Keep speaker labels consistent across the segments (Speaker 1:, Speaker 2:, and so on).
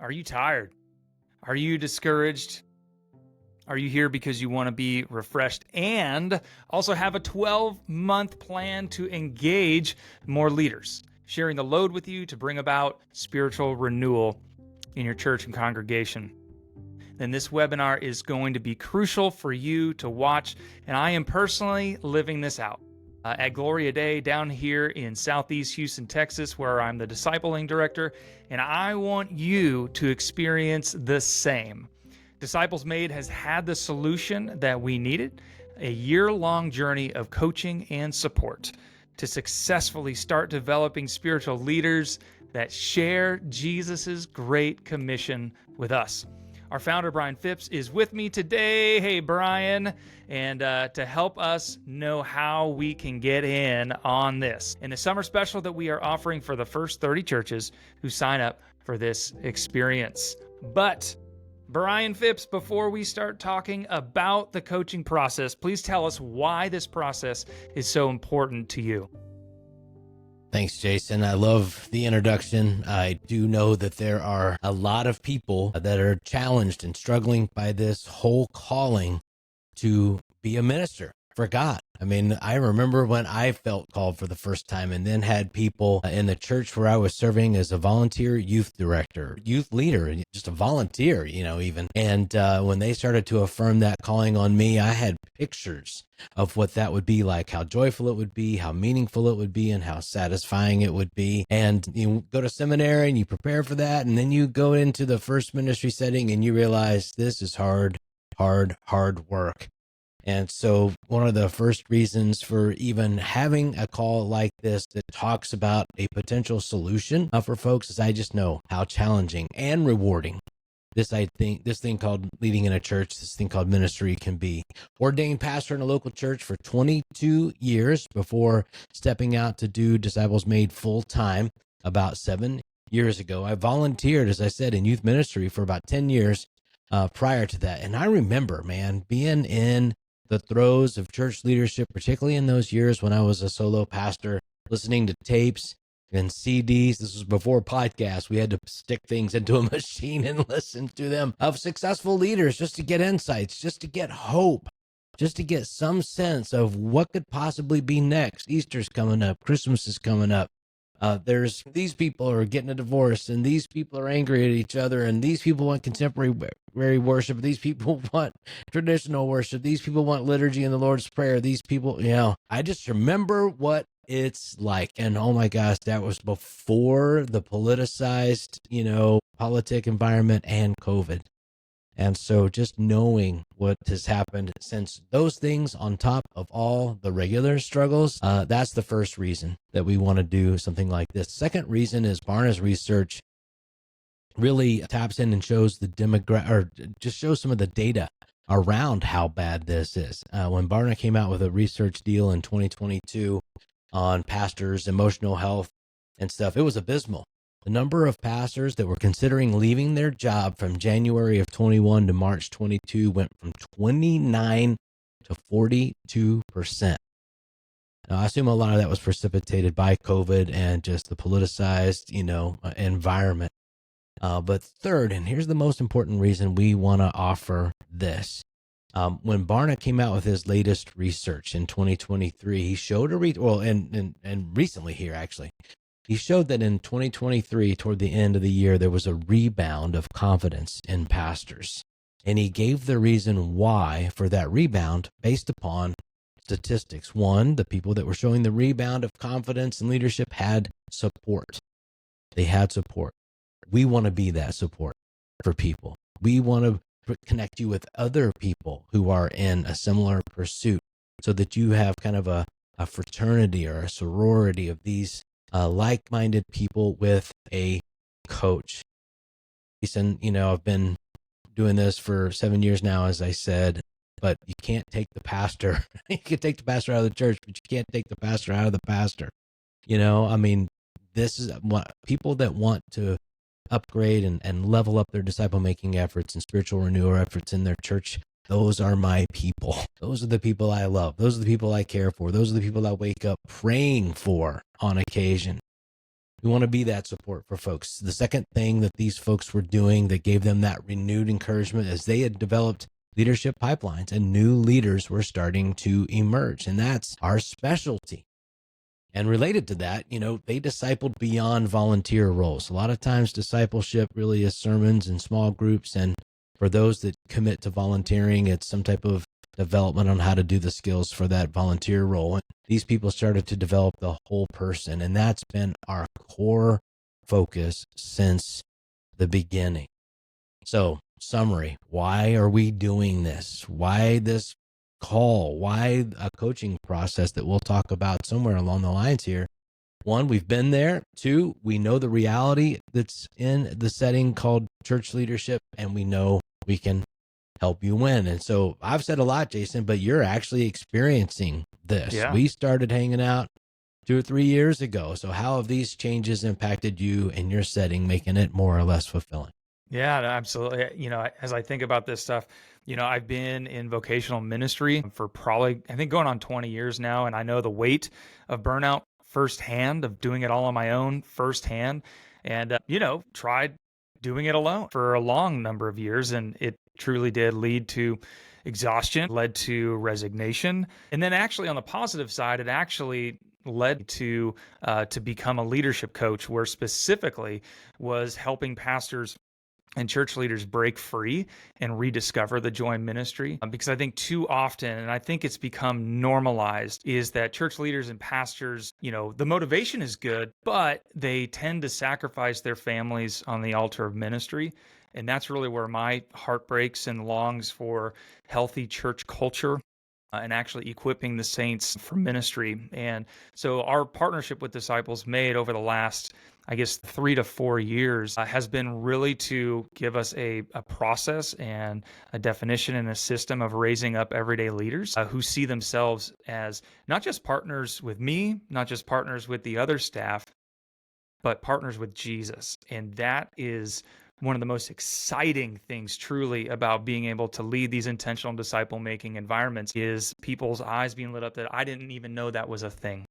Speaker 1: Are you tired? Are you discouraged? Are you here because you want to be refreshed and also have a 12-month plan to engage more leaders, sharing the load with you to bring about spiritual renewal in your church and congregation? Then this webinar is going to be crucial for you to watch, and I am personally living this out at Gloria Day down here in Southeast Houston, Texas, where I'm the discipling director, and I want you to experience the same. Disciples Made has had the solution that we needed, a year-long journey of coaching and support to successfully start developing spiritual leaders that share Jesus's great commission with us. Our founder, Brian Phipps, is with me today. Hey, Brian. And to help us know how we can get in on this in the summer special that we are offering for the first 30 churches who sign up for this experience. But Brian Phipps, before we start talking about the coaching process, please tell us why this process is so important to you.
Speaker 2: Thanks, Jason. I love the introduction. I do know that there are a lot of people that are challenged and struggling by this whole calling to be a minister for God. I mean, I remember when I felt called for the first time and then had people in the church where I was serving as a volunteer youth director, youth leader, and just a volunteer, even. And when they started to affirm that calling on me, I had pictures of what that would be like, how joyful it would be, how meaningful it would be, and how satisfying it would be. And you go to seminary and you prepare for that, and then you go into the first ministry setting and you realize this is hard work. And so one of the first reasons for even having a call like this that talks about a potential solution for folks is I just know how challenging and rewarding this thing called leading in a church, this thing called ministry can be. Ordained pastor in a local church for 22 years before stepping out to do Disciples Made full time about 7 years ago. I volunteered, as I said, in youth ministry for about 10 years prior to that. And I remember, being in the throes of church leadership, particularly in those years when I was a solo pastor, listening to tapes and CDs. This was before podcasts. We had to stick things into a machine and listen to them of successful leaders just to get insights, just to get hope, just to get some sense of what could possibly be next. Easter's coming up. Christmas is coming up. There's these people are getting a divorce, and these people are angry at each other, and these people want contemporary worship. These people want traditional worship. These people want liturgy and the Lord's Prayer. These people, I just remember what it's like. And oh my gosh, that was before the politicized, politic environment and COVID. And so just knowing what has happened since those things on top of all the regular struggles, that's the first reason that we want to do something like this. Second reason is Barna's research really taps in and shows just shows some of the data around how bad this is. When Barna came out with a research deal in 2022 on pastors' emotional health and stuff, it was abysmal. The number of pastors that were considering leaving their job from January of 21 to March 22 went from 29 to 42%. Now, I assume a lot of that was precipitated by COVID and just the politicized, environment. But third, and here's the most important reason we want to offer this. When Barna came out with his latest research in 2023, he showed and recently here actually, he showed that in 2023, toward the end of the year, there was a rebound of confidence in pastors. And he gave the reason why for that rebound based upon statistics. One, the people that were showing the rebound of confidence in leadership had support. They had support. We want to be that support for people. We want to connect you with other people who are in a similar pursuit so that you have kind of a fraternity or a sorority of these like-minded people with a coach. Jason, I've been doing this for 7 years now, as I said, but you can't take the pastor. You can take the pastor out of the church, but you can't take the pastor out of the pastor. This is what people that want to upgrade and level up their disciple-making efforts and spiritual renewal efforts in their church. Those are my people. Those are the people I love. Those are the people I care for. Those are the people I wake up praying for on occasion. We want to be that support for folks. The second thing that these folks were doing that gave them that renewed encouragement is they had developed leadership pipelines and new leaders were starting to emerge. And that's our specialty. And related to that, they discipled beyond volunteer roles. A lot of times discipleship really is sermons and small groups. And for those that commit to volunteering, it's some type of development on how to do the skills for that volunteer role. And these people started to develop the whole person. And that's been our core focus since the beginning. So, summary, why are we doing this? Why this call? Why a coaching process that we'll talk about somewhere along the lines here? One, we've been there. Two, we know the reality that's in the setting called church leadership, and we know we can help you win. And so I've said a lot, Jason, but you're actually experiencing this.
Speaker 1: Yeah.
Speaker 2: We started hanging out 2 or 3 years ago. So how have these changes impacted you in your setting, making it more or less fulfilling?
Speaker 1: Yeah, absolutely. As I think about this stuff, I've been in vocational ministry for probably, I think, going on 20 years now. And I know the weight of burnout firsthand, of doing it all on my own firsthand. And, tried doing it alone for a long number of years. And it truly did lead to exhaustion, led to resignation. And then actually on the positive side, it actually led to become a leadership coach, where specifically was helping pastors and church leaders break free and rediscover the joy in ministry. Because I think too often, and I think it's become normalized, is that church leaders and pastors, the motivation is good, but they tend to sacrifice their families on the altar of ministry. And that's really where my heart breaks and longs for healthy church culture and actually equipping the saints for ministry. And so our partnership with Disciples Made over the last, I guess, 3 to 4 years has been really to give us a process and a definition and a system of raising up everyday leaders who see themselves as not just partners with me, not just partners with the other staff, but partners with Jesus. And that is one of the most exciting things truly about being able to lead these intentional disciple-making environments, is people's eyes being lit up that I didn't even know that was a thing.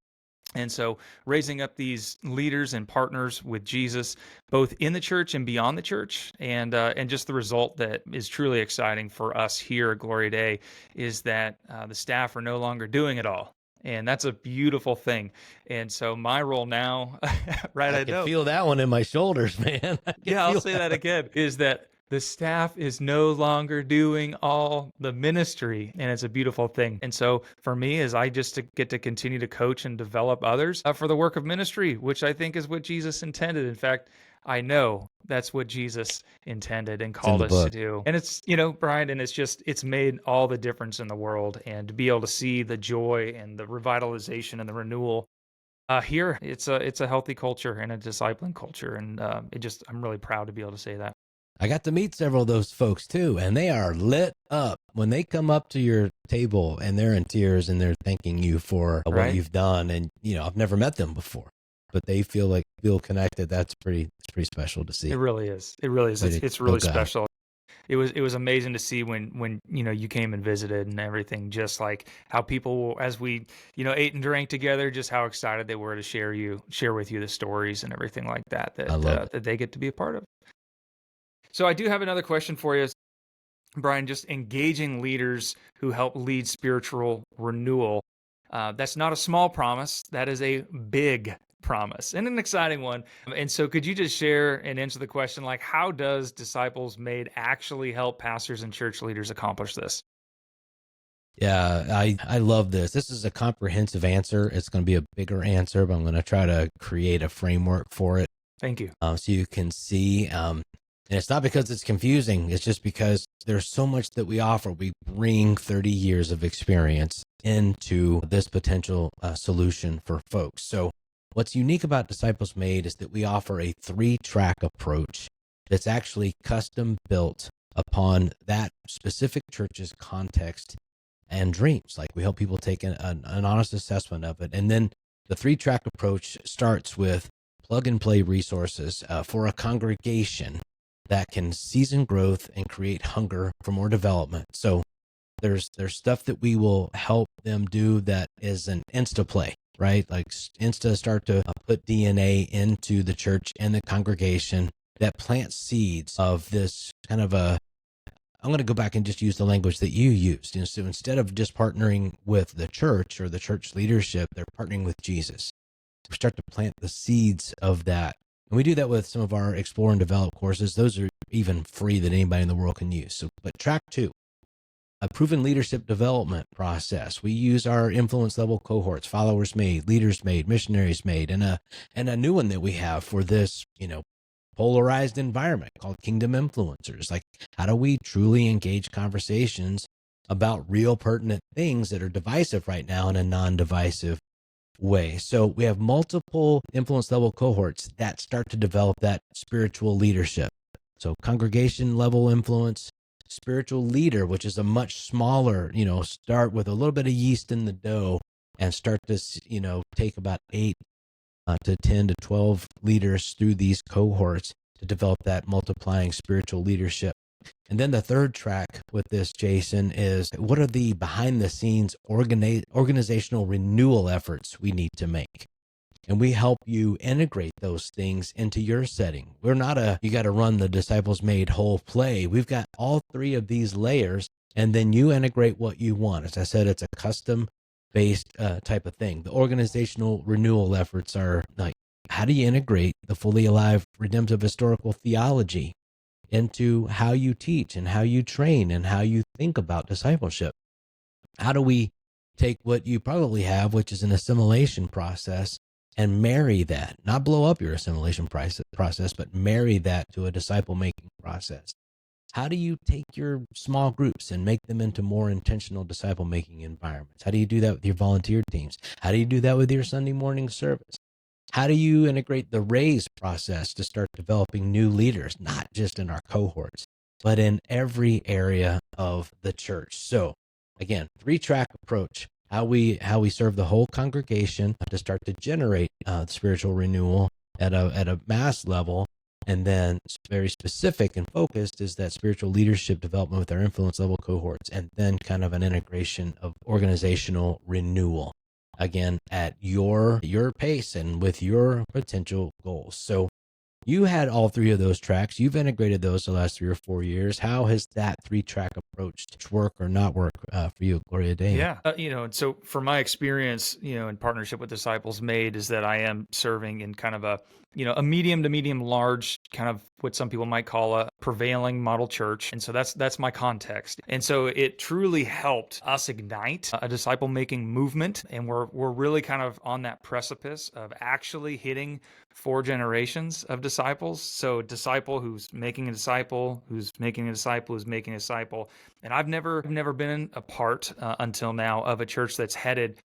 Speaker 1: And so raising up these leaders and partners with Jesus, both in the church and beyond the church, and just the result that is truly exciting for us here at Glory Day is that the staff are no longer doing it all. And that's a beautiful thing. And so my role now, right?
Speaker 2: I can feel that one in my shoulders, man.
Speaker 1: Yeah, I'll say that again, is that the staff is no longer doing all the ministry, and it's a beautiful thing. And so for me, is I just get to continue to coach and develop others for the work of ministry, which I think is what Jesus intended. In fact, I know that's what Jesus intended and called us to do. And it's, Brian, and it's made all the difference in the world. And to be able to see the joy and the revitalization and the renewal here, it's a healthy culture and a discipling culture. And I'm really proud to be able to say that.
Speaker 2: I got to meet several of those folks too, and they are lit up when they come up to your table and they're in tears and they're thanking you for what you've done. And, I've never met them before, but they feel connected. That's pretty special to see.
Speaker 1: It really is. It really is. It's really special. It was amazing to see when you came and visited and everything, just like how people, as we ate and drank together, just how excited they were to share with you the stories and everything like that that they get to be a part of. So I do have another question for you, Brian. Just engaging leaders who help lead spiritual renewal. That's not a small promise. That is a big promise and an exciting one. And so could you just share and answer the question, like, how does Disciples Made actually help pastors and church leaders accomplish this?
Speaker 2: Yeah, I love this. This is a comprehensive answer. It's going to be a bigger answer, but I'm going to try to create a framework for it.
Speaker 1: Thank you.
Speaker 2: So you can see, and it's not because it's confusing. It's just because there's so much that we offer. We bring 30 years of experience into this potential solution for folks. So what's unique about Disciples Made is that we offer a 3-track approach that's actually custom built upon that specific church's context and dreams. Like, we help people take an honest assessment of it. And then the 3-track approach starts with plug and play resources for a congregation that can season growth and create hunger for more development. So there's stuff that we will help them do that is an insta play. right? Like Insta start to put DNA into the church and the congregation that plants seeds of this kind of a, I'm going to go back and just use the language that you used. And so instead of just partnering with the church or the church leadership, they're partnering with Jesus. We start to plant the seeds of that. And we do that with some of our explore and develop courses. Those are even free that anybody in the world can use. So, but track 2, a proven leadership development process. We use our influence level cohorts, followers made, leaders made, missionaries made, and a new one that we have for this, polarized environment called Kingdom Influencers. Like, how do we truly engage conversations about real pertinent things that are divisive right now in a non-divisive way? So we have multiple influence level cohorts that start to develop that spiritual leadership. So congregation level influence, spiritual leader, which is a much smaller, start with a little bit of yeast in the dough and start to, take about 8 to 10 to 12 leaders through these cohorts to develop that multiplying spiritual leadership. And then the third track with this, Jason, is what are the behind the scenes organizational renewal efforts we need to make? And we help you integrate those things into your setting. We're not you got to run the Disciples Made whole play. We've got all 3 of these layers, and then you integrate what you want. As I said, it's a custom based type of thing. The organizational renewal efforts are like, how do you integrate the fully alive redemptive historical theology into how you teach and how you train and how you think about discipleship? How do we take what you probably have, which is an assimilation process, and marry that, not blow up your assimilation process, but marry that to a disciple making process? How do you take your small groups and make them into more intentional disciple making environments? How do you do that with your volunteer teams? How do you do that with your Sunday morning service? How do you integrate the raise process to start developing new leaders, not just in our cohorts, but in every area of the church? So again, 3-track approach, how we serve the whole congregation to start to generate spiritual renewal at a mass level. And then very specific and focused is that spiritual leadership development with our influence level cohorts, and then kind of an integration of organizational renewal, again, at your pace and with your potential goals. So you had all 3 of those tracks. You've integrated those the last 3 or 4 years. How has that 3-track approach work or not work for you, Gloria Dei?
Speaker 1: Yeah. And so for my experience, in partnership with Disciples Made, is that I am serving in kind of a medium to medium large, kind of what some people might call a prevailing model church. And so that's my context. And so it truly helped us ignite a disciple making movement. And we're really kind of on that precipice of actually hitting 4 generations of disciples. So disciple who's making a disciple, who's making a disciple, who's making a disciple. And I've never been a part until now of a church that's headed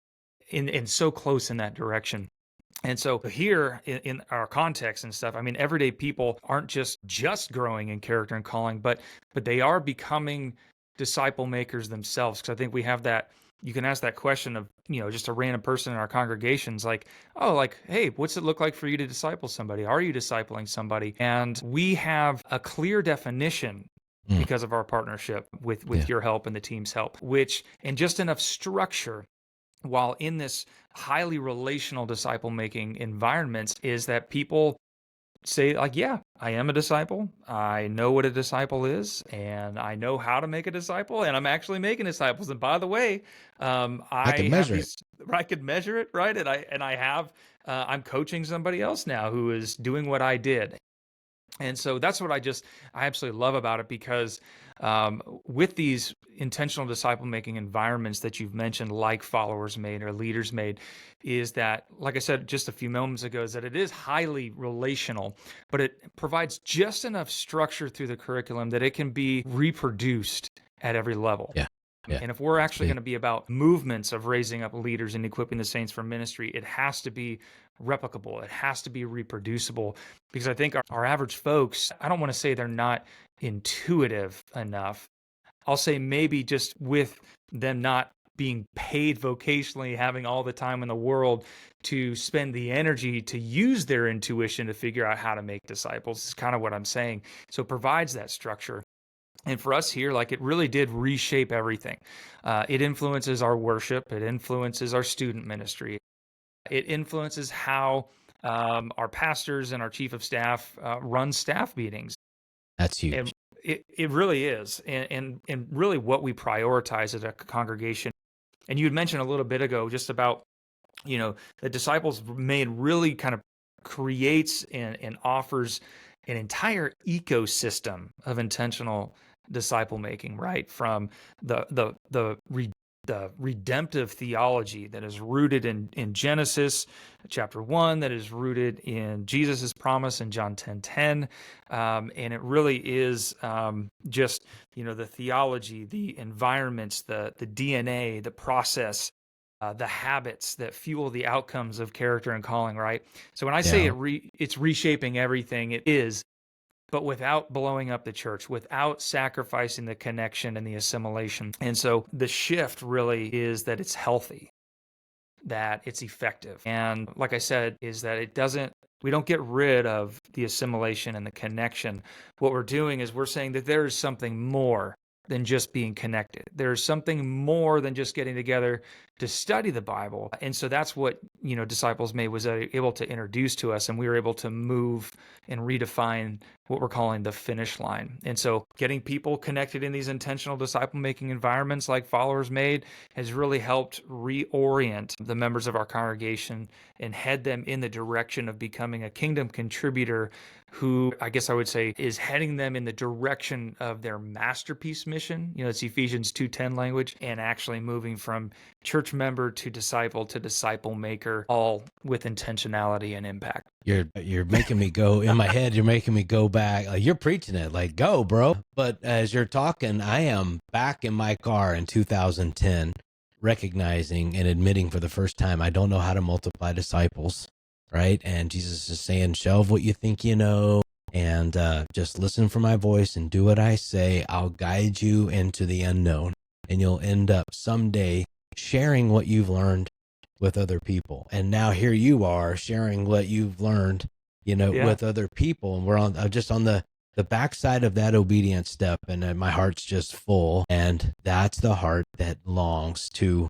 Speaker 1: in so close in that direction. And so here in our context and stuff, I mean, everyday people aren't just growing in character and calling, but they are becoming disciple makers themselves. Because I think we have that. You can ask that question of, just a random person in our congregations, like, oh, like, hey, what's it look like for you to disciple somebody? Are you discipling somebody? And we have a clear definition because of our partnership with your help and the team's help, and just enough structure while in this highly relational disciple making environments, is that people say, like, yeah, I am a disciple. I know what a disciple is, and I know how to make a disciple, and I'm actually making disciples. And by the way,
Speaker 2: I can measure it.
Speaker 1: I could measure it, right? I'm coaching somebody else now who is doing what I did. And so that's what I absolutely love about it, because with these intentional disciple making environments that you've mentioned, like Followers Made or Leaders Made, is that, like I said just a few moments ago, is that it is highly relational, but it provides just enough structure through the curriculum that it can be reproduced at every level.
Speaker 2: Yeah.
Speaker 1: And if we're actually going to be about movements of raising up leaders and equipping the saints for ministry, it has to be replicable. It has to be reproducible, because I think our average folks, I don't want to say they're not intuitive enough. I'll say maybe just with them not being paid vocationally, having all the time in the world to spend the energy to use their intuition to figure out how to make disciples, is kind of what I'm saying. So it provides that structure. And for us here, like, it really did reshape everything. It influences our worship. It influences our student ministry. It influences how our pastors and our chief of staff run staff meetings.
Speaker 2: That's huge.
Speaker 1: And it really is. And really what we prioritize as a congregation. And you had mentioned a little bit ago just about, the Disciples Made really kind of creates and offers an entire ecosystem of intentional disciple making, right? From the redemptive theology that is rooted in Genesis chapter 1, that is rooted in Jesus's promise in John 10:10, and it really is just the theology, the environments, the DNA, the process, the habits that fuel the outcomes of character and calling, right? So when I say it's reshaping everything, it is, but without blowing up the church, without sacrificing the connection and the assimilation. And so the shift really is that it's healthy, that it's effective. And like I said, is that we don't get rid of the assimilation and the connection. What we're doing is we're saying that there is something more than just being connected. There's something more than just getting together to study the Bible. And so that's what, Disciples Made was able to introduce to us. And we were able to move and redefine what we're calling the finish line. And so getting people connected in these intentional disciple-making environments like Followers Made has really helped reorient the members of our congregation and head them in the direction of becoming a kingdom contributor who, I guess I would say, is heading them in the direction of their masterpiece mission. It's Ephesians 2:10 language, and actually moving from church member to disciple maker, all with intentionality and impact.
Speaker 2: You're making me go in my head. You're making me go back. Like, you're preaching it. Like, go, bro. But as you're talking, I am back in my car in 2010, recognizing and admitting for the first time, I don't know how to multiply disciples, right? And Jesus is saying, shelve what you think you know, and just listen for my voice and do what I say. I'll guide you into the unknown, and you'll end up someday sharing what you've learned with other people. And now here you are sharing what you've learned, with other people. And we're just on the backside of that obedience step. And my heart's just full. And that's the heart that longs to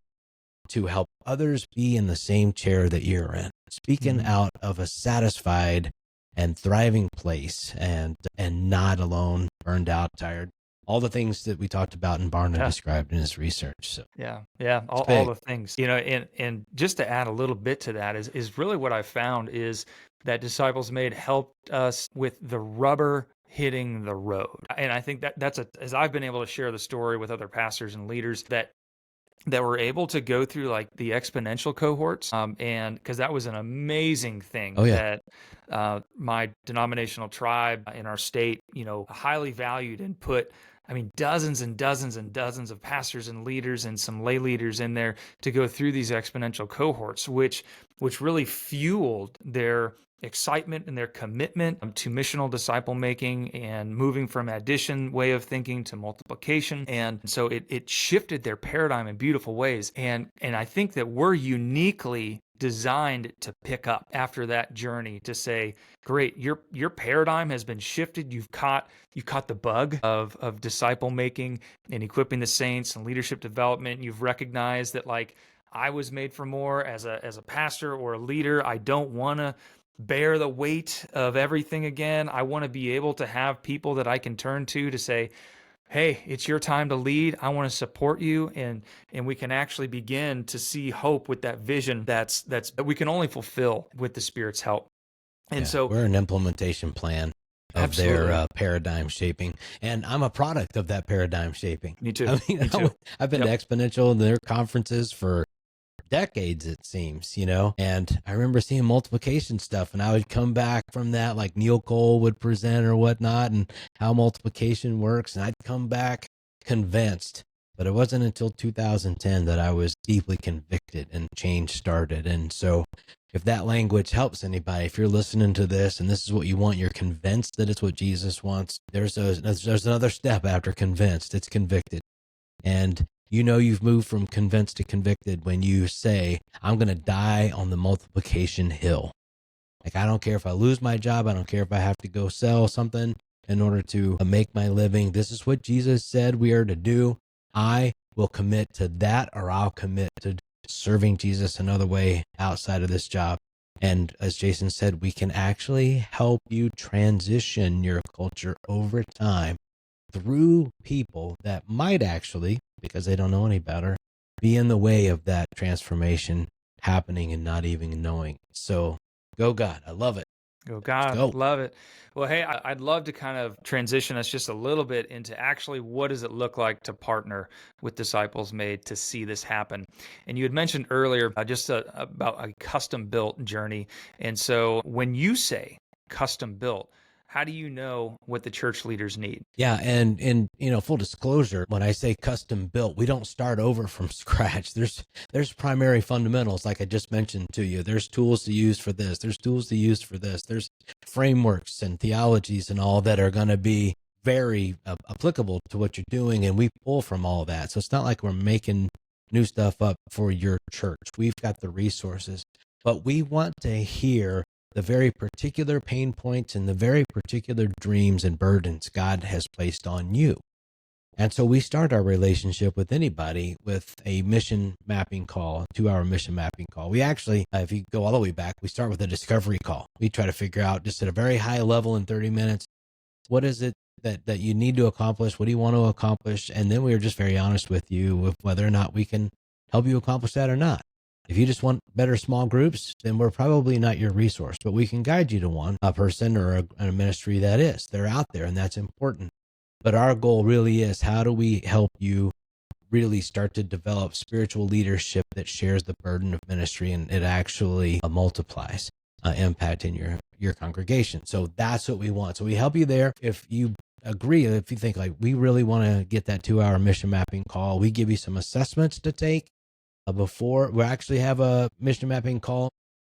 Speaker 2: help others be in the same chair that you're in, speaking out of a satisfied and thriving place, and not alone, burned out, tired. All the things that we talked about and Barna described in his research. So
Speaker 1: all the things, and just to add a little bit to that is really what I found is that Disciples Made helped us with the rubber hitting the road. And I think that's as I've been able to share the story with other pastors and leaders that were able to go through like the exponential cohorts, and because that was an amazing thing that my denominational tribe in our state, highly valued and put, dozens and dozens and dozens of pastors and leaders and some lay leaders in there to go through these exponential cohorts, which really fueled their excitement and their commitment to missional disciple making and moving from addition way of thinking to multiplication. And so it shifted their paradigm in beautiful ways. And I think that we're uniquely designed to pick up after that journey to say, great, your paradigm has been shifted. You've caught the bug of disciple making and equipping the saints and leadership development. You've recognized that, like, I was made for more as a pastor or a leader. I don't want to bear the weight of everything again. I want to be able to have people that I can turn to say, hey, it's your time to lead. I want to support you. And we can actually begin to see hope with that vision that we can only fulfill with the Spirit's help. And so
Speaker 2: we're an implementation plan of their paradigm shaping. And I'm a product of that paradigm shaping.
Speaker 1: Me too. Me too.
Speaker 2: I've been to Exponential and their conferences for decades, it seems, and I remember seeing multiplication stuff, and I would come back from that, like Neil Cole would present or whatnot, and how multiplication works, and I'd come back convinced. But it wasn't until 2010 that I was deeply convicted and change started. And so if that language helps anybody, if you're listening to this and this is what you want, you're convinced that it's what Jesus wants, there's another step after convinced. It's convicted. And you've moved from convinced to convicted when you say, I'm going to die on the multiplication hill. Like, I don't care if I lose my job. I don't care if I have to go sell something in order to make my living. This is what Jesus said we are to do. I will commit to that, or I'll commit to serving Jesus another way outside of this job. And as Jason said, we can actually help you transition your culture over time through people that might actually, because they don't know any better, be in the way of that transformation happening and not even knowing. So go God. I love it.
Speaker 1: Go
Speaker 2: Let's
Speaker 1: God,
Speaker 2: go.
Speaker 1: love it. Well, hey, I'd love to kind of transition us just a little bit into actually what does it look like to partner with Disciples Made to see this happen. And you had mentioned earlier about a custom built journey. And so when you say custom built, how do you know what the church leaders need?
Speaker 2: Yeah, and full disclosure, when I say custom built, we don't start over from scratch. There's primary fundamentals, like I just mentioned to you. There's tools to use for this. There's tools to use for this. There's frameworks and theologies and all that are going to be very applicable to what you're doing, and we pull from all that. So it's not like we're making new stuff up for your church. We've got the resources, but we want to hear the very particular pain points and the very particular dreams and burdens God has placed on you. And so we start our relationship with anybody with a mission mapping call, a 2-hour mission mapping call. We actually, if you go all the way back, we start with a discovery call. We try to figure out just at a very high level in 30 minutes, what is it that you need to accomplish? What do you want to accomplish? And then we are just very honest with you with whether or not we can help you accomplish that or not. If you just want better small groups, then we're probably not your resource, but we can guide you to one, a person or a ministry that is. They're out there, and that's important. But our goal really is, how do we help you really start to develop spiritual leadership that shares the burden of ministry, and it actually multiplies impact in your congregation. So that's what we want. So we help you there. If you agree, if you think like we really want to get that 2-hour mission mapping call, we give you some assessments to take before we actually have a mission mapping call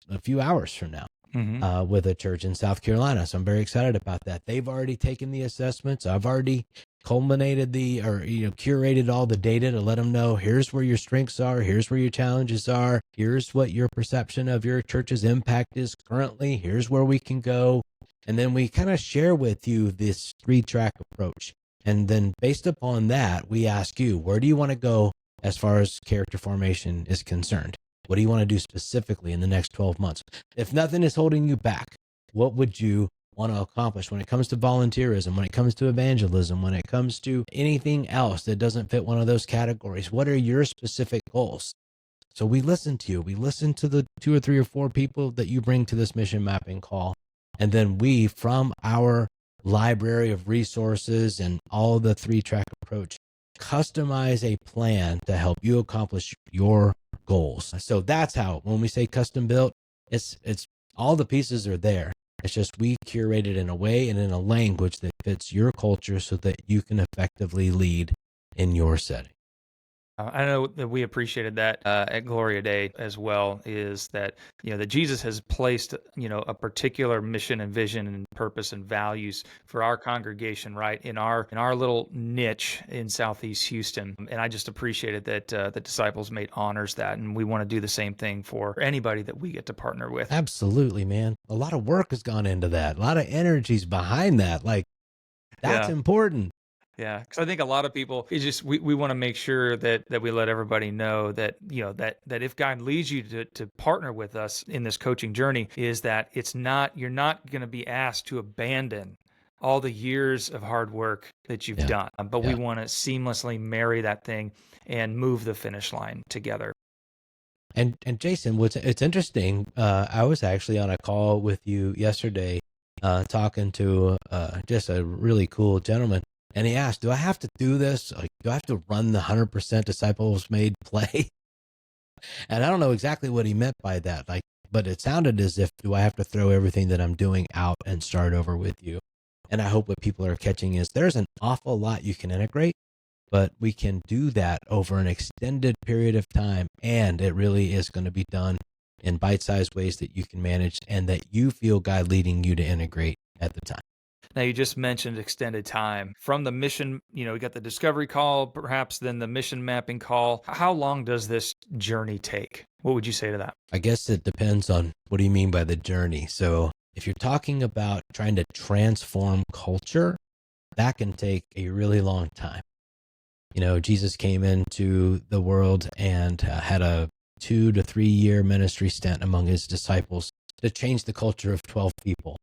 Speaker 2: a few hours from now with a church in South Carolina. So I'm very excited about that. They've already taken the assessments. I've already culminated curated all the data to let them know, here's where your strengths are, here's where your challenges are, here's what your perception of your church's impact is currently, here's where we can go. And then we kind of share with you this 3-track approach. And then based upon that, we ask you, where do you want to go as far as character formation is concerned? What do you want to do specifically in the next 12 months? If nothing is holding you back, what would you want to accomplish when it comes to volunteerism, when it comes to evangelism, when it comes to anything else that doesn't fit one of those categories? What are your specific goals? So we listen to you. We listen to the 2 or 3 or 4 people that you bring to this mission mapping call. And then we, from our library of resources and all the 3-track approach, customize a plan to help you accomplish your goals. So that's how, when we say custom built, it's all the pieces are there. It's just we curate it in a way and in a language that fits your culture so that you can effectively lead in your setting.
Speaker 1: I know that we appreciated that at Gloria Day as well, is that, that Jesus has placed, a particular mission and vision and purpose and values for our congregation, right, in our little niche in Southeast Houston. And I just appreciated that the Disciples Made honors that, and we want to do the same thing for anybody that we get to partner with.
Speaker 2: Absolutely, man. A lot of work has gone into that. A lot of energies behind that. Like, that's important.
Speaker 1: Yeah, because I think a lot of people, it's just we want to make sure that we let everybody know that that if God leads you to partner with us in this coaching journey, is that you're not going to be asked to abandon all the years of hard work that you've done, but we want to seamlessly marry that thing and move the finish line together.
Speaker 2: And Jason, it's interesting. I was actually on a call with you yesterday, talking to just a really cool gentleman. And he asked, do I have to do this? Like, do I have to run the 100% Disciples Made play? And I don't know exactly what he meant by that. Like, but it sounded as if, do I have to throw everything that I'm doing out and start over with you? And I hope what people are catching is there's an awful lot you can integrate, but we can do that over an extended period of time. And it really is going to be done in bite-sized ways that you can manage and that you feel God leading you to integrate at the time.
Speaker 1: Now, you just mentioned extended time. From the mission, we got the discovery call, perhaps then the mission mapping call. How long does this journey take? What would you say to that?
Speaker 2: I guess it depends on what do you mean by the journey. So if you're talking about trying to transform culture, that can take a really long time. Jesus came into the world and had a 2 to 3 year ministry stint among his disciples to change the culture of 12 people.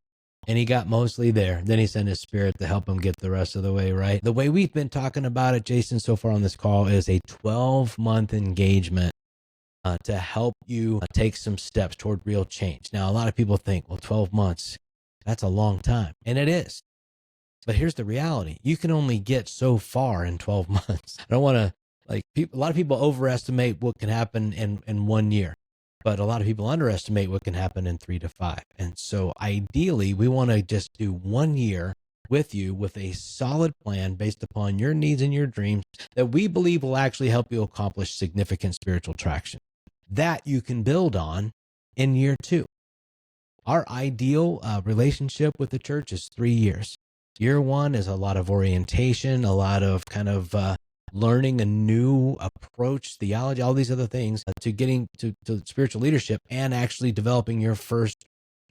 Speaker 2: And he got mostly there. Then he sent his spirit to help him get the rest of the way, right? The way we've been talking about it, Jason, so far on this call is a 12-month engagement to help you take some steps toward real change. Now, a lot of people think, well, 12 months, that's a long time. And it is. But here's the reality. You can only get so far in 12 months. I don't want to, a lot of people overestimate what can happen in 1 year, but a lot of people underestimate what can happen in 3 to 5. And so ideally, we want to just do 1 year with you with a solid plan based upon your needs and your dreams that we believe will actually help you accomplish significant spiritual traction that you can build on in year 2. Our ideal relationship with the church is 3 years. Year 1 is a lot of orientation, a lot of kind of learning a new approach, theology, all these other things to getting to spiritual leadership and actually developing your first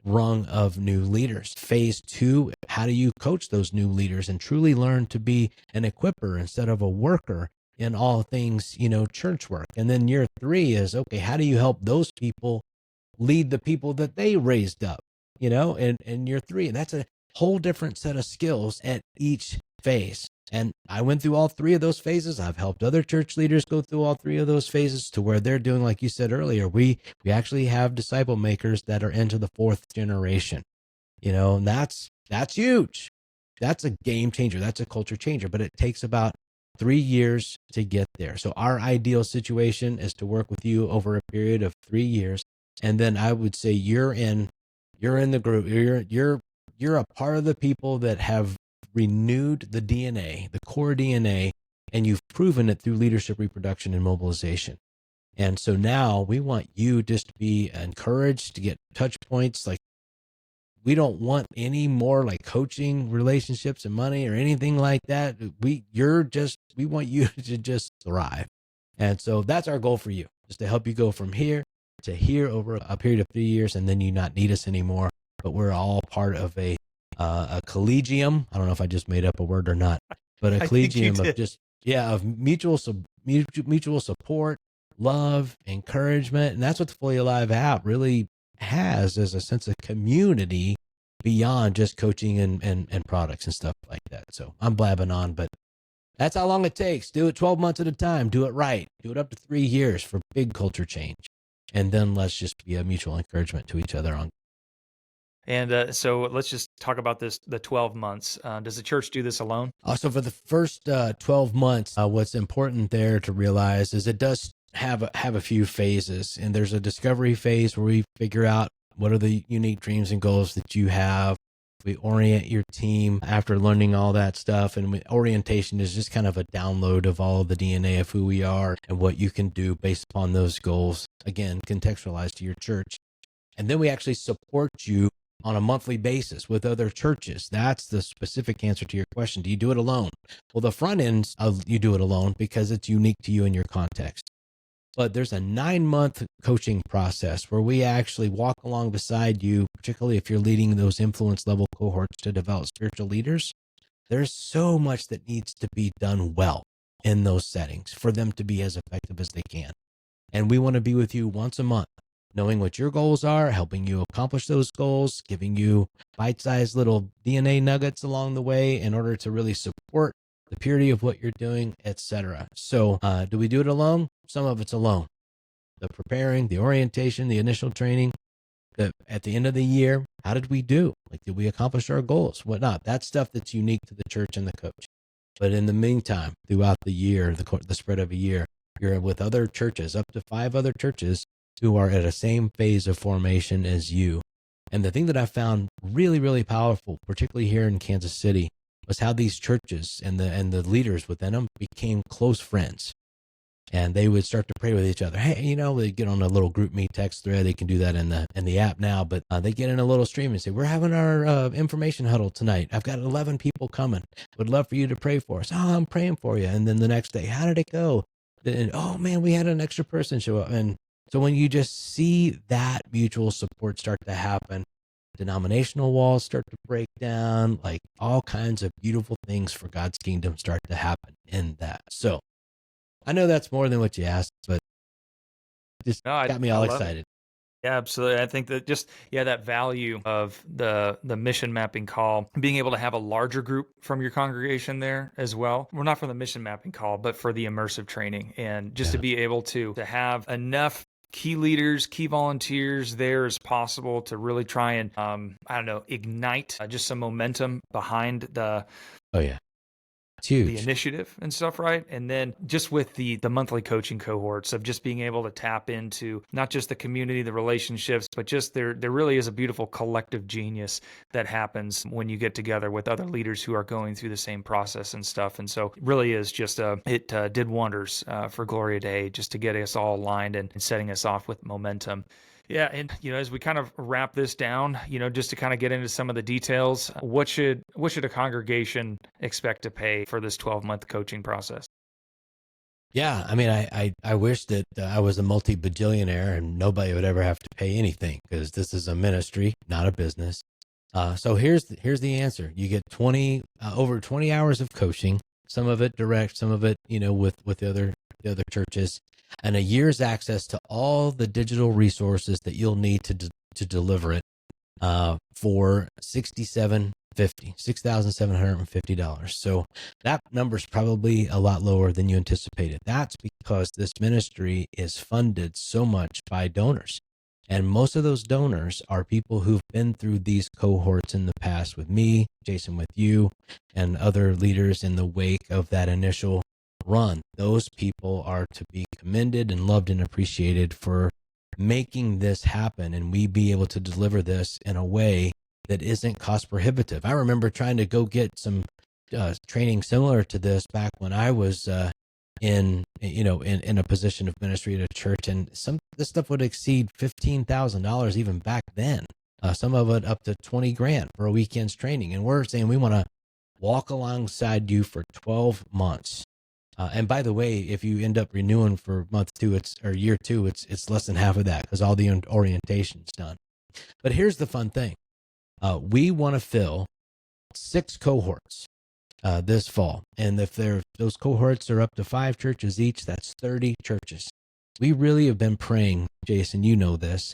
Speaker 2: rung of new leaders. Phase 2, how do you coach those new leaders and truly learn to be an equipper instead of a worker in all things, church work? And then year 3 is, okay, how do you help those people lead the people that they raised up, in year 3? And that's a whole different set of skills at each phase. And I went through all 3 of those phases. I've helped other church leaders go through all 3 of those phases to where they're doing, like you said earlier, we actually have disciple makers that are into the 4th generation, and that's huge. That's a game changer. That's a culture changer, but it takes about 3 years to get there. So our ideal situation is to work with you over a period of 3 years. And then I would say you're in the group. You're a part of the people that have renewed the DNA, the core DNA, and you've proven it through leadership, reproduction, and mobilization. And so now we want you just to be encouraged to get touch points. Like, we don't want any more coaching relationships and money or anything like that. We want you to just thrive. And so that's our goal for you, is to help you go from here to here over a period of 3 years, and then you not need us anymore. But we're all part of a collegium. I don't know if I just made up a word or not, but a collegium of mutual support, love, encouragement. And that's what the Fully Alive app really has, is a sense of community beyond just coaching and products and stuff like that. So I'm blabbing on, but that's how long it takes. Do it 12 months at a time. Do it right. Do it up to 3 years for big culture change. And then let's just be a mutual encouragement to each other on.
Speaker 1: And so let's just talk about the 12 months. Does the church do this alone?
Speaker 2: So for the first 12 months, what's important there to realize is it does have a few phases. And there's a discovery phase where we figure out what are the unique dreams and goals that you have. We orient your team after learning all that stuff. And orientation is just kind of a download of all of the DNA of who we are and what you can do based upon those goals. Again, contextualized to your church. And then we actually support you on a monthly basis with other churches. That's the specific answer to your question. Do you do it alone? Well, the front end, you do it alone because it's unique to you and your context. But there's a 9-month coaching process where we actually walk along beside you, particularly if you're leading those influence level cohorts to develop spiritual leaders. There's so much that needs to be done well in those settings for them to be as effective as they can. And we want to be with you once a month, knowing what your goals are, helping you accomplish those goals, giving you bite-sized little DNA nuggets along the way in order to really support the purity of what you're doing, etc. So do we do it alone? Some of it's alone. The preparing, the orientation, the initial training. At the end of the year, how did we do? Did we accomplish our goals? Whatnot. That's stuff that's unique to the church and the coach. But in the meantime, throughout the year, the spread of a year, you're with other churches, up to 5 other churches who are at a same phase of formation as you. And the thing that I found really, really powerful, particularly here in Kansas City, was how these churches and the leaders within them became close friends. And they would start to pray with each other. Hey, they get on a little group me text thread. They can do that in the app now, but they get in a little stream and say, we're having our information huddle tonight. I've got 11 people coming. Would love for you to pray for us. Oh, I'm praying for you. And then the next day, how did it go? And, oh man, we had an extra person show up. And so when you just see that mutual support start to happen, denominational walls start to break down, all kinds of beautiful things for God's kingdom start to happen in that. So I know that's more than what you asked, but just
Speaker 1: No,
Speaker 2: got me
Speaker 1: I
Speaker 2: all
Speaker 1: love it.
Speaker 2: excited.
Speaker 1: Yeah, absolutely. I think that just that value of the mission mapping call, being able to have a larger group from your congregation there as well. Well, not for the mission mapping call, but for the immersive training, and just to
Speaker 2: Yeah.
Speaker 1: be able to have enough key leaders, key volunteers there as possible to really try and I don't know, ignite just some momentum behind
Speaker 2: Oh yeah. It's
Speaker 1: the
Speaker 2: huge.
Speaker 1: initiative and stuff, right? And then just with the monthly coaching cohorts of just being able to tap into not just the community, the relationships, but just there really is a beautiful collective genius that happens when you get together with other leaders who are going through the same process and stuff. And so it really is just it did wonders for Gloria Day just to get us all aligned and setting us off with momentum. Yeah, and as we kind of wrap this down, just to kind of get into some of the details, what should a congregation expect to pay for this 12-month coaching process?
Speaker 2: Yeah, I mean, I wish that I was a multi-bajillionaire and nobody would ever have to pay anything because this is a ministry, not a business. So here's the answer. You get over 20 hours of coaching, some of it direct, some of it with the other churches, and a year's access to all the digital resources that you'll need to deliver it for $6,750. So that number's probably a lot lower than you anticipated. That's because this ministry is funded so much by donors. And most of those donors are people who've been through these cohorts in the past with me, Jason, with you, and other leaders in the wake of that initial run. Those people are to be commended and loved and appreciated for making this happen, and we be able to deliver this in a way that isn't cost prohibitive. I remember trying to go get some training similar to this back when I was in a position of ministry at a church, and this stuff would exceed $15,000 even back then. Some of it up to 20 grand for a weekend's training, and we're saying we want to walk alongside you for 12 months. And by the way, if you end up renewing for year two, it's less than half of that because all the orientation's done. But here's the fun thing: we want to fill 6 cohorts this fall, and if those cohorts are up to 5 churches each, that's 30 churches. We really have been praying, Jason. You know this,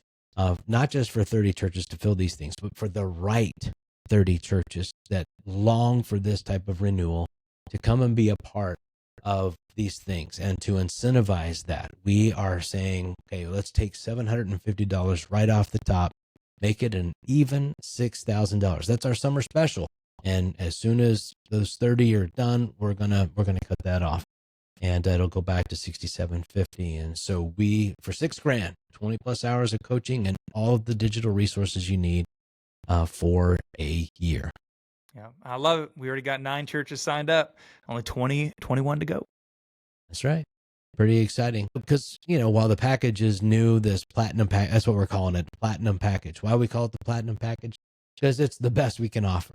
Speaker 2: not just for 30 churches to fill these things, but for the right 30 churches that long for this type of renewal to come and be a part of these things. And to incentivize that, we are saying, okay, let's take $750 right off the top, make it an even $6,000. That's our summer special. And as soon as those 30 are done, we're gonna cut that off, and it'll go back to $6,750. And so for $6,000, 20 plus hours of coaching and all of the digital resources you need for a year.
Speaker 1: Yeah, I love it. We already got 9 churches signed up, only 21 to go.
Speaker 2: That's right. Pretty exciting because, while the package is new, this platinum pack, that's what we're calling it, platinum package. Why we call it the platinum package? Because it's the best we can offer.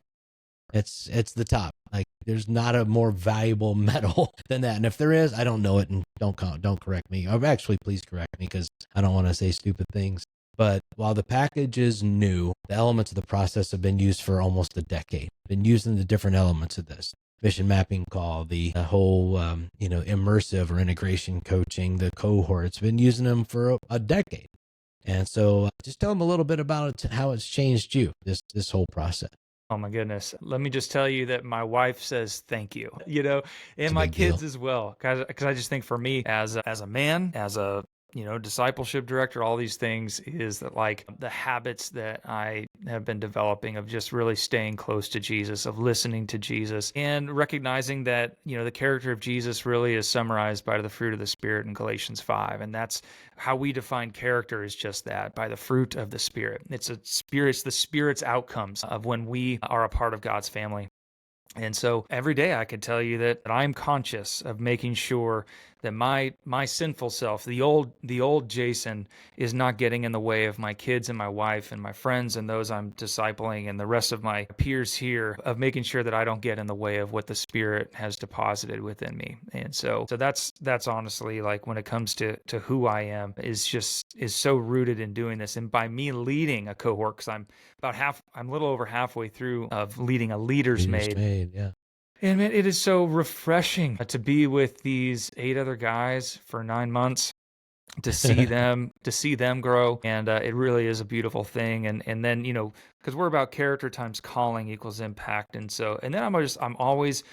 Speaker 2: It's the top. Like, there's not a more valuable metal than that. And if there is, I don't know it, and don't correct me. Or actually, please correct me because I don't want to say stupid things. But while the package is new, the elements of the process have been used for almost a decade. Been using the different elements of this mission mapping call, the whole immersive or integration coaching, the cohorts. Been using them for a decade. And so just tell them a little bit about it, how it's changed you, this whole process.
Speaker 1: Oh my goodness. Let me just tell you that my wife says thank you, and
Speaker 2: a
Speaker 1: my
Speaker 2: big deal.
Speaker 1: kids as well. Cause I just think for me as a man, as a discipleship director, all these things is that like the habits that I have been developing of just really staying close to Jesus, of listening to Jesus, and recognizing that, the character of Jesus really is summarized by the fruit of the Spirit in Galatians 5. And that's how we define character, is just that, by the fruit of the Spirit. It's the Spirit's outcomes of when we are a part of God's family. And so every day I can tell you that I'm conscious of making sure that my sinful self, the old Jason, is not getting in the way of my kids and my wife and my friends and those I'm discipling and the rest of my peers here, of making sure that I don't get in the way of what the Spirit has deposited within me. And so that's honestly, like, when it comes to who I am, is so rooted in doing this. And by me leading a cohort, because I'm a little over halfway through of leading a Leaders Made.
Speaker 2: Yeah.
Speaker 1: And man, it is so refreshing to be with these 8 other guys for 9 months to see them grow, and it really is a beautiful thing. And then because we're about character times calling equals impact, and then I'm always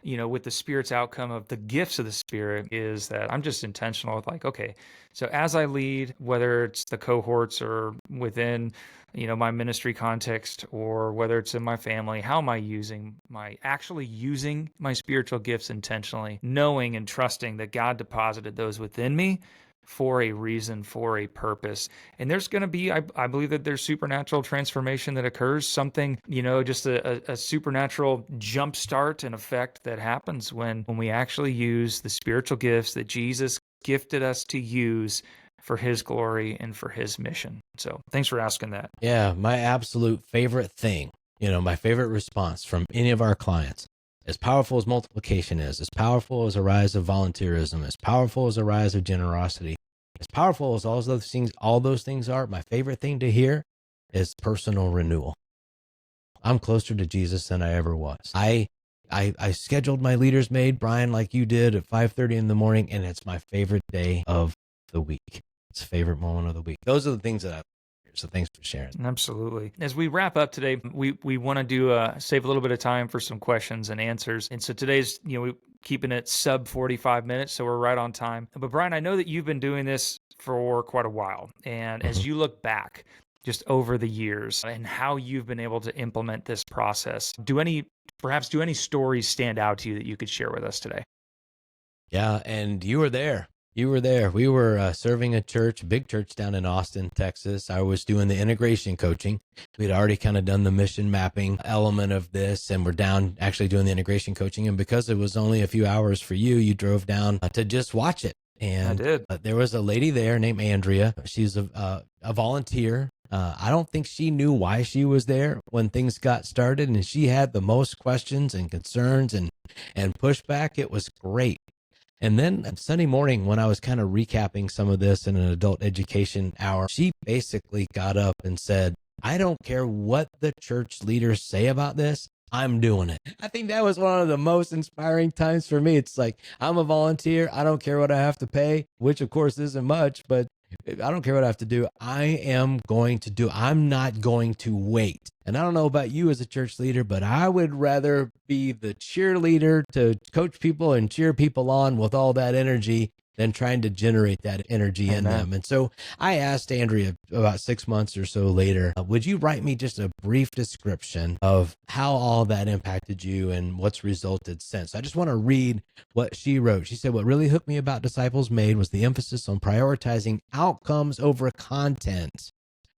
Speaker 1: with the Spirit's outcome of the gifts of the Spirit is that I'm just intentional with, like, okay, so as I lead, whether it's the cohorts or within my ministry context, or whether it's in my family, how am I actually using my spiritual gifts intentionally, knowing and trusting that God deposited those within me for a reason, for a purpose. And there's going to be, I believe that there's supernatural transformation that occurs, something, just a supernatural jump start and effect that happens when we actually use the spiritual gifts that Jesus gifted us to use for his glory and for his mission. So thanks for asking that.
Speaker 2: Yeah, my absolute favorite thing, my favorite response from any of our clients, as powerful as multiplication is, as powerful as a rise of volunteerism, as powerful as a rise of generosity, as powerful as all those things are, my favorite thing to hear is personal renewal. I'm closer to Jesus than I ever was. I scheduled my Leaders Made, Brian, like you did, at 5:30 in the morning, and it's my favorite day of the week. It's a favorite moment of the week. Those are the things that I so thanks for sharing.
Speaker 1: Absolutely. As we wrap up today, we want to do save a little bit of time for some questions and answers. And so today's, we keeping it sub 45 minutes, so we're right on time. But Brian, I know that you've been doing this for quite a while. And as you look back just over the years and how you've been able to implement this process, do any stories stand out to you that you could share with us today?
Speaker 2: Yeah, and you were there. You were there. We were serving a big church down in Austin, Texas. I was doing the integration coaching. We'd already kind of done the mission mapping element of this, and we're down actually doing the integration coaching. And because it was only a few hours for you, you drove down to just watch it. And
Speaker 1: I did.
Speaker 2: There was a lady there named Andrea. She's a volunteer. I don't think she knew why she was there when things got started, and she had the most questions and concerns and pushback. It was great. And then Sunday morning, when I was kind of recapping some of this in an adult education hour, she basically got up and said, I don't care what the church leaders say about this, I'm doing it. I think that was one of the most inspiring times for me. It's like, I'm a volunteer. I don't care what I have to pay, which of course isn't much, but I don't care what I have to do. I'm not going to wait. And I don't know about you as a church leader, but I would rather be the cheerleader to coach people and cheer people on with all that energy than trying to generate that energy in them. And so I asked Andrea about 6 months or so later, would you write me just a brief description of how all that impacted you and what's resulted since? I just want to read what she wrote. She said, what really hooked me about Disciples Made was the emphasis on prioritizing outcomes over content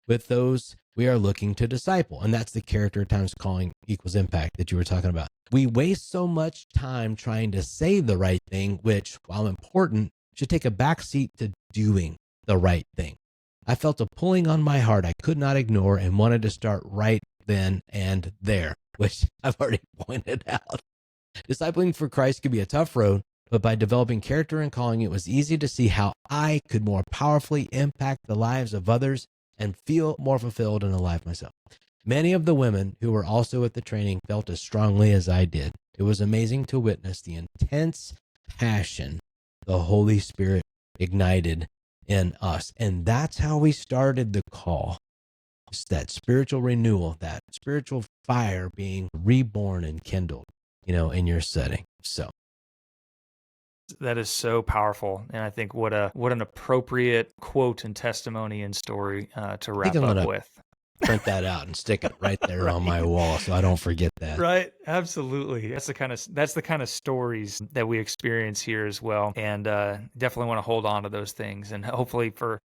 Speaker 2: with those we are looking to disciple. And that's the character times calling equals impact that you were talking about. We waste so much time trying to say the right thing, which, while important, should take a backseat to doing the right thing. I felt a pulling on my heart I could not ignore and wanted to start right then and there, which I've already pointed out. Discipling for Christ could be a tough road, but by developing character and calling, it was easy to see how I could more powerfully impact the lives of others and feel more fulfilled and alive myself. Many of the women who were also at the training felt as strongly as I did. It was amazing to witness the intense passion the Holy Spirit ignited in us. And that's how we started the call. It's that spiritual renewal, that spiritual fire being reborn and kindled, in your setting. So
Speaker 1: that is so powerful. And I think what an appropriate quote and testimony and story to wrap up with.
Speaker 2: Print that out and stick it right there right on my wall so I don't forget that.
Speaker 1: Right. Absolutely. That's the kind of stories that we experience here as well. And definitely want to hold on to those things. And hopefully for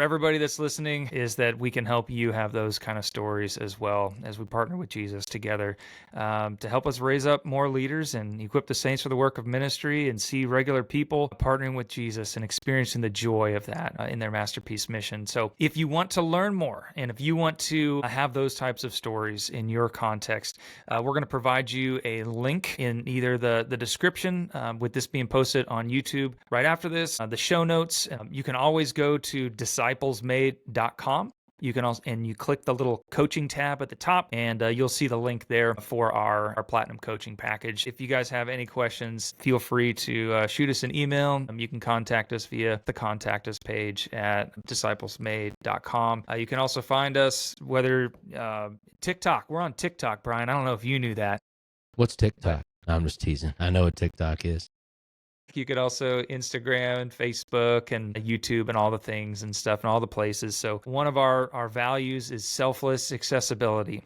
Speaker 1: everybody that's listening is that we can help you have those kind of stories as well as we partner with Jesus together to help us raise up more leaders and equip the saints for the work of ministry and see regular people partnering with Jesus and experiencing the joy of that in their masterpiece mission. So if you want to learn more and if you want to have those types of stories in your context, we're going to provide you a link in either the description with this being posted on YouTube right after this, the show notes. You can always go to disciplesmade.com You can also, and you click the little coaching tab at the top, and you'll see the link there for our platinum coaching package. If you guys have any questions, feel free to shoot us an email. You can contact us via the contact us page at disciplesmade.com. You can also find us whether TikTok. We're on TikTok, Brian. I don't know if you knew that.
Speaker 2: What's TikTok? I'm just teasing. I know what TikTok is.
Speaker 1: You could also Instagram and Facebook and YouTube and all the things and stuff and all the places. So one of our values is selfless accessibility.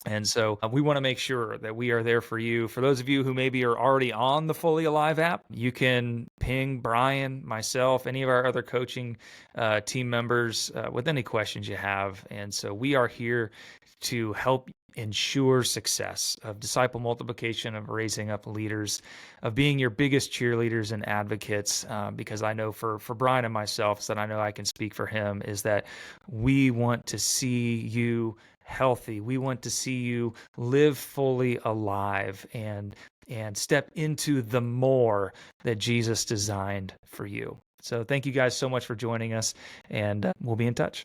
Speaker 1: And so we want to make sure that we are there for you. For those of you who maybe are already on the Fully Alive app, you can ping Brian, myself, any of our other coaching team members with any questions you have. And so we are here to help ensure success of disciple multiplication, of raising up leaders, of being your biggest cheerleaders and advocates. Because I know for Brian and myself, so that I know I can speak for him, is that we want to see you healthy. We want to see you live fully alive and step into the more that Jesus designed for you. So thank you guys so much for joining us, and we'll be in touch.